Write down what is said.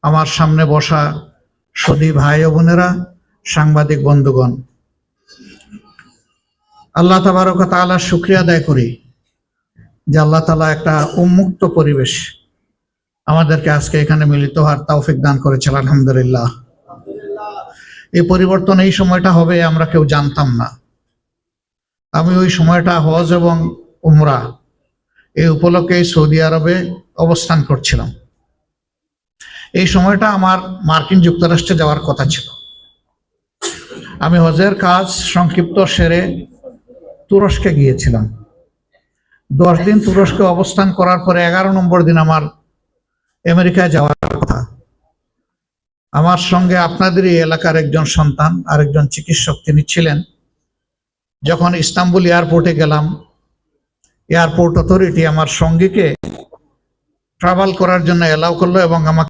আমার সামনে বসা সদী ভাই ও বোনেরা, সাংবাদিক বন্ধুগণ, আল্লাহ তাবারক ওয়া তাআলার শুকরিয়া আদায় করি যে আল্লাহ তাআলা একটা উন্মুক্ত পরিবেশ আমাদেরকে আজকে এখানে মিলিত হওয়ার তৌফিক দান করেছেন। আলহামদুলিল্লাহ। এই পরিবর্তন এই সময়টা হবে আমরা কেউ জানতাম না। আমি ওই সময়টা হজ এবং উমরা এই উপলক্ষে সৌদি আরবে অবস্থান করছিলাম। এই সময়টা আমার মার্কিন যুক্তরাষ্ট্রে যাওয়ার কথা ছিল। আমি হজের কাজ সংক্ষিপ্ত সেরে তুরস্কে গিয়েছিলাম। 10 দিন তুরস্কে অবস্থান করার পরে 11 নম্বর দিন আমার আমেরিকায় যাওয়ার কথা। আমার সঙ্গে আপনাদেরই এলাকার একজন সন্তান, আরেকজন চিকিৎসক তিনি ছিলেন। যখন ইস্তাম্বুল এয়ারপোর্টে গেলাম, এয়ারপোর্ট অথরিটি আমার সঙ্গীকে ট্রাভেল করার জন্য এলাও করলো এবং আমাকে